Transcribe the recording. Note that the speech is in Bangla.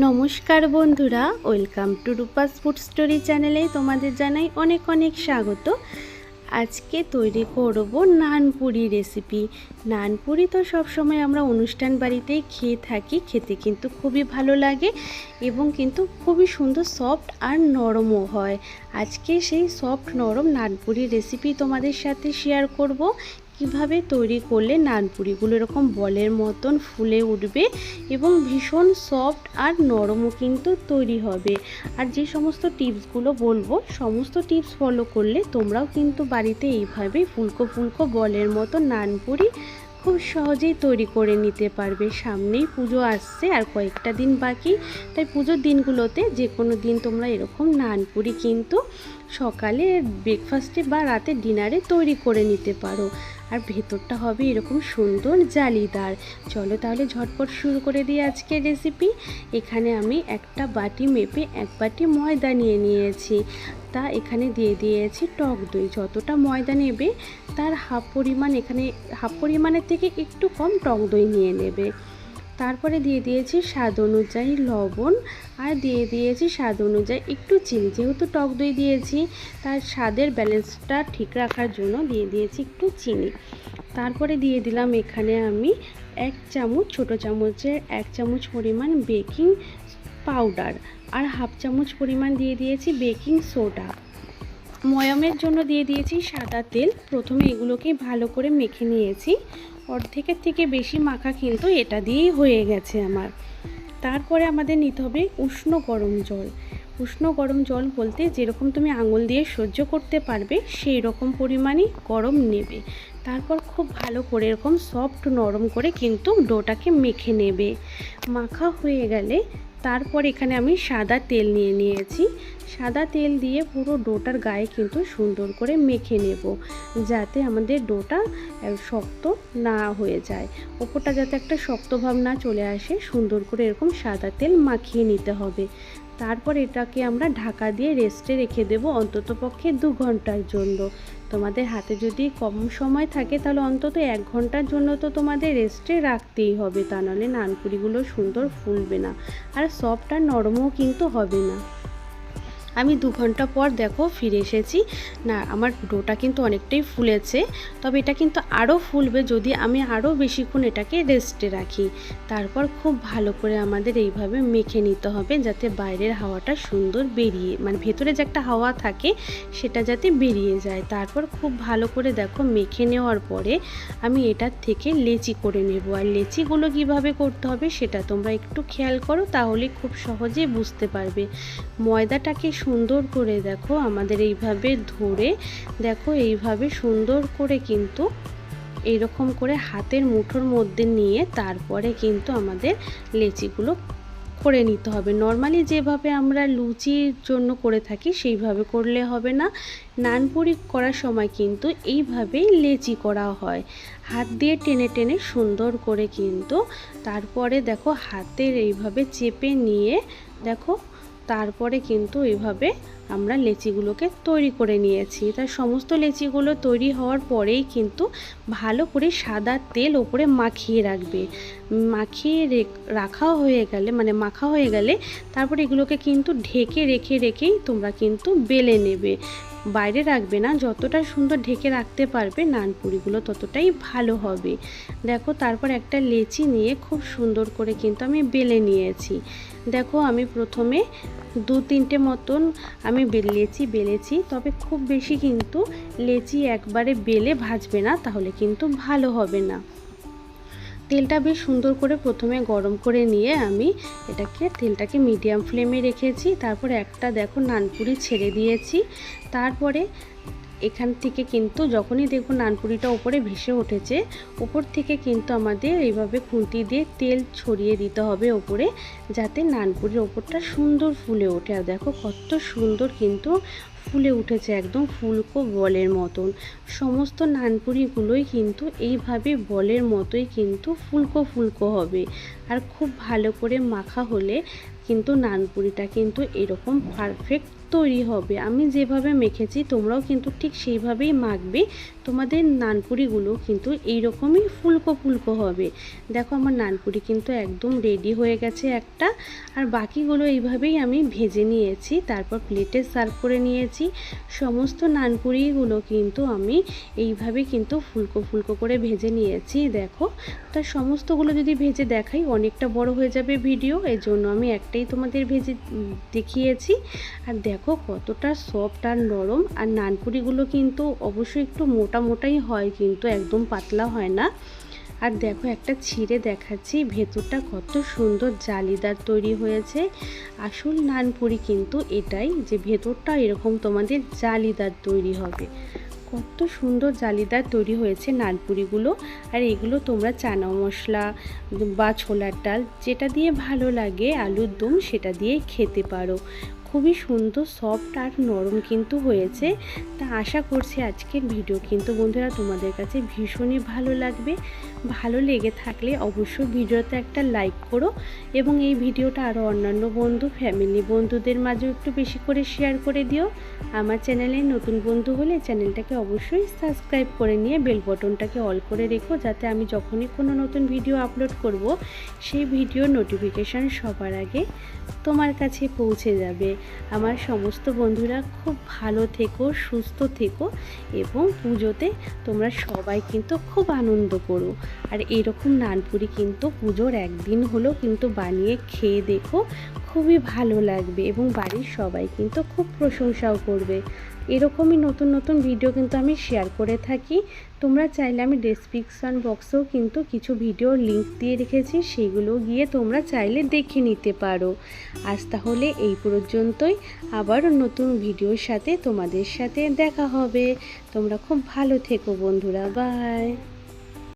নমস্কার বন্ধুরা, welcome to Rupa's food story চ্যানেলে তোমাদের জানাই অনেক অনেক স্বাগত। আজকে তৈরি করব নানপুরি রেসিপি। নানপুরি তো সবসময় আমরা অনুষ্ঠান বাড়িতেই খেয়ে থাকি, খেতে কিন্তু খুবই ভালো লাগে এবং কিন্তু খুবই সুন্দর সফট আর নরমও হয়। আজকে সেই সফট নরম নানপুরি রেসিপি তোমাদের সাথে শেয়ার করব। কিভাবে তৈরি করলে নানপুরিগুলো এরকম বলের মতন ফুলে উঠবে এবং ভীষণ সফট আর নরমও কিন্তু তৈরি হবে। আর যে সমস্ত টিপসগুলো বলবো সমস্ত টিপস ফলো করলে তোমরাও কিন্তু বাড়িতে এইভাবে ফুলকো ফুলকো বলের মতো নানপুরি খুব সহজেই তৈরি করে নিতে পারবে। সামনেই পুজো আসছে আর কয়েকটা দিন বাকি, তাই পুজোর দিনগুলোতে যে কোনো দিন তোমরা এরকম নানপুরি কিন্তু সকালে ব্রেকফাস্টে বা রাতে ডিনারে তৈরি করে নিতে পারো। আর ভেতরটা হবে এরকম সুন্দর জালিদার। চলো তাহলে ঝটপট শুরু করে দিই আজকের রেসিপি। এখানে আমি একটা বাটি মেপে এক বাটি ময়দা নিয়ে নিয়েছি। তা এখানে দিয়ে দিয়েছি টক দই। যতটা ময়দা নেবে তার হাফ পরিমাণ, এখানে হাফ পরিমাণের থেকে একটু কম টক দই নিয়ে নেবে। তারপরে দিয়ে দিয়েছি স্বাদ অনুযায়ী লবণ আর দিয়ে দিয়েছি স্বাদ অনুযায়ী একটু চিনি। যেহেতু টক দই দিয়েছি তার স্বাদের ব্যালেন্সটা ঠিক রাখার জন্য দিয়ে দিয়েছি একটু চিনি। তারপরে দিয়ে দিলাম এখানে আমি এক চামচ, ছোটো চামচের এক চামচ পরিমাণ বেকিং পাউডার আর হাফ চামচ পরিমাণ দিয়ে দিয়েছি বেকিং সোডা। ময়ামের জন্য দিয়ে দিয়েছি সাদা তেল। প্রথমে এগুলোকে ভালো করে মেখে নিয়েছি। অর্ধেকের থেকে বেশি মাখা কিন্তু এটা দিয়েই হয়ে গেছে আমার। তারপরে আমাদের নিতে হবে উষ্ণ গরম জল। উষ্ণ গরম জল বলতে যেরকম তুমি আঙুল দিয়ে সহ্য করতে পারবে সেই রকম পরিমাণই গরম নেবে। তারপর খুব ভালো করে এরকম সফট নরম করে কিন্তু ডোটাকে মেখে নেবে। মাখা হয়ে গেলে তারপর এখানে আমি সাদা তেল নিয়ে নিয়েছি। সাদা তেল দিয়ে পুরো ডোটার গায়ে কিন্তু সুন্দর করে মেখে নেব, যাতে আমাদের ডোটা শক্ত না হয়ে যায়। ওপরটা যাতে একটা শক্ত ভাব না চলে আসে, সুন্দর করে এরকম সাদা তেল মাখিয়ে নিতে হবে। তারপর এটাকে আমরা ঢাকা দিয়ে রেস্টে রেখে দেব অন্ততপক্ষে 2 ঘন্টার জন্য। তোমাদের হাতে যদি কম সময় থাকে তাহলে অন্তত 1 ঘন্টার জন্য তো তোমাদের রেস্টে রাখতেই হবে, তা নাহলে নানপুরিগুলো সুন্দর ফুলবে না আর সফট আর নরমও কিন্তু হবে না। আমি 2 ঘন্টা পর দেখো ফিরে এসেছি। না, আমার ডোটা কিন্তু অনেকটাই ফুলেছে, তবে এটা কিন্তু আরও ফুলবে যদি আমি আরও বেশিক্ষণ এটাকে রেস্টে রাখি। তারপর খুব ভালো করে আমাদের এইভাবে মেখে নিতে হবে, যাতে বাইরের হাওয়াটা সুন্দর বেরিয়ে, মানে ভেতরে যে একটা হাওয়া থাকে সেটা যাতে বেরিয়ে যায়। তারপর খুব ভালো করে দেখো মেখে নেওয়ার পরে আমি এটার থেকে লেচি করে নেব। আর লেচিগুলো কিভাবে করতে হবে সেটা তোমরা একটু খেয়াল করো, তাহলে খুব সহজে বুঝতে পারবে। ময়দাটাকে সুন্দর করে দেখো আমাদের এইভাবে ধরে দেখো এইভাবে সুন্দর করে কিন্তু এইরকম করে হাতের মুঠোর মধ্যে নিয়ে তারপরে কিন্তু আমাদের লেচিগুলো করে নিতে হবে। নর্মালি যেভাবে আমরা লুচির জন্য করে থাকি সেইভাবে করলে হবে না। নানপুরি করার সময় কিন্তু এইভাবেই লেচি করা হয়, হাত দিয়ে টেনে টেনে সুন্দর করে কিন্তু। তারপরে দেখো হাতের এইভাবে চেপে নিয়ে দেখো তারপরে কিন্তু এইভাবে আমরা লেচিগুলোকে তৈরি করে নিয়েছি। তার সমস্ত লেচিগুলো তৈরি হওয়ার পরেই কিন্তু ভালো করে সাদা তেল ওপরে মাখিয়ে রাখবে। মাখিয়ে রাখা হয়ে গেলে, মানে মাখা হয়ে গেলে তারপর এগুলোকে কিন্তু ঢেকে রেখেই তোমরা কিন্তু বেলে নেবে। বাইরে রাখবে না, যতটা সুন্দর ঢেকে রাখতে পারবে নানপুরিগুলো ততটাই ভালো হবে। দেখো তারপর একটা লেচি নিয়ে খুব সুন্দর করে কিন্তু আমি বেলে নিয়েছি। দেখো আমি প্রথমে 2-3টে মতন আমি বেলেছি, তবে খুব বেশি কিন্তু লেচি একবারে বেলে ভাজবে না, তাহলে কিন্তু ভালো হবে না। তেলটা বেশ সুন্দর করে প্রথমে গরম করে নিয়ে আমি তেলটাকে মিডিয়াম ফ্লেমে রেখেছি। তারপরে একটা দেখো নানপুরি ছেড়ে দিয়েছি। তারপরে এখান থেকে কিন্তু যখনই দেখো নানপুরিটা ওপরে ভেসে উঠেছে, ওপর থেকে কিন্তু আমাদের এইভাবে খুন্তি দিয়ে তেল ছড়িয়ে দিতে হবে ওপরে, যাতে নানপুরির ওপরটা সুন্দর ফুলে ওঠে। আর দেখো কত সুন্দর কিন্তু ফুলে উঠেছে, একদম ফুলকো বলের মতন। সমস্ত নানপুরিগুলোই কিন্তু এইভাবে বলের মতোই কিন্তু ফুলকো ফুলকো হবে। আর খুব ভালো করে মাখা হলে কিন্তু নানপুরিটা কিন্তু এরকম পারফেক্ট তৈরি হবে। আমি যেভাবে মেখেছি তোমরাও কিন্তু ঠিক সেইভাবেই মাখবে, তোমাদের নানপুরিগুলো কিন্তু এইরকমই ফুলকো ফুলকো হবে। দেখো আমার নানপুরি কিন্তু একদম রেডি হয়ে গেছে একটা, আর বাকিগুলো এইভাবেই আমি ভেজে নিয়েছি, তারপর প্লেটে সার্ভ করে নিয়েছি। সমস্ত নানপুরিগুলো কিন্তু আমি এইভাবে কিন্তু ফুলকো ফুলকো করে ভেজে নিয়েছি। দেখো তার সমস্তগুলো যদি ভেজে দেখাই অনেকটা বড় হয়ে যাবে ভিডিও, এর জন্য আমি একটাই তোমাদের ভেজে দেখিয়েছি। আর দেখো কতটা সফট আর নরম, আর নানপুরিগুলো কিন্তু অবশ্যই একটু মোটা মোটাই হয়, কিন্তু একদম পাতলা হয় না। আর দেখো একটা ছিঁড়ে দেখাচ্ছি, ভেতরটা কত সুন্দর জালিদার তৈরি হয়েছে। আসল নানপুরি কিন্তু এটাই, যে ভেতরটা এরকম তোমাদের জালিদার তৈরি হবে। কত সুন্দর জালিদার তৈরি হয়েছে নানপুরিগুলো। আর এগুলো তোমরা চানা মশলা বা ছোলার ডাল যেটা দিয়ে ভালো লাগে, আলুর দম, সেটা দিয়েই খেতে পারো। খুবই সুন্দর সফট আর নরম কিন্তু হয়েছে। তা আশা করছি আজকের ভিডিও কিন্তু বন্ধুরা তোমাদের কাছে ভীষণই ভালো লাগবে। ভালো লেগে থাকলে অবশ্যই ভিডিওতে একটা লাইক করো, এবং এই ভিডিওটা আরও অন্যান্য বন্ধু, ফ্যামিলি, বন্ধুদের মাঝেও একটু বেশি করে শেয়ার করে দিও। আমার চ্যানেলে নতুন বন্ধু হলে চ্যানেলটাকে অবশ্যই সাবস্ক্রাইব করে নিয়ে বেল বটনটাকে অল করে রেখো, যাতে আমি যখনই কোনো নতুন ভিডিও আপলোড করব সেই ভিডিওর নোটিফিকেশান সবার আগে তোমার কাছে পৌঁছে যাবে। আমার সমস্ত বন্ধুরা খুব ভালো থেকো, সুস্থ থেকো, এবং পুজোতে তোমরা সবাই কিন্তু খুব আনন্দ করো। আর এরকম নানপুরি কিন্তু পুজোর একদিন হলেও কিন্তু বানিয়ে খেয়ে দেখো, খুবই ভালো লাগবে, এবং বাড়ির সবাই কিন্তু খুব প্রশংসাও করবে। এরকমই নতুন নতুন ভিডিও কিন্তু আমি শেয়ার করে থাকি। তোমরা চাইলে আমি ডেসক্রিপশন বক্সেও কিন্তু কিছু ভিডিওর লিংক দিয়ে রেখেছি, সেগুলো গিয়ে তোমরা চাইলে দেখে নিতে পারো। আজ তাহলে এই পর্যন্তই, আবার নতুন ভিডিওর সাথে তোমাদের সাথে দেখা হবে। তোমরা খুব ভালো থেকো বন্ধুরা, বাই।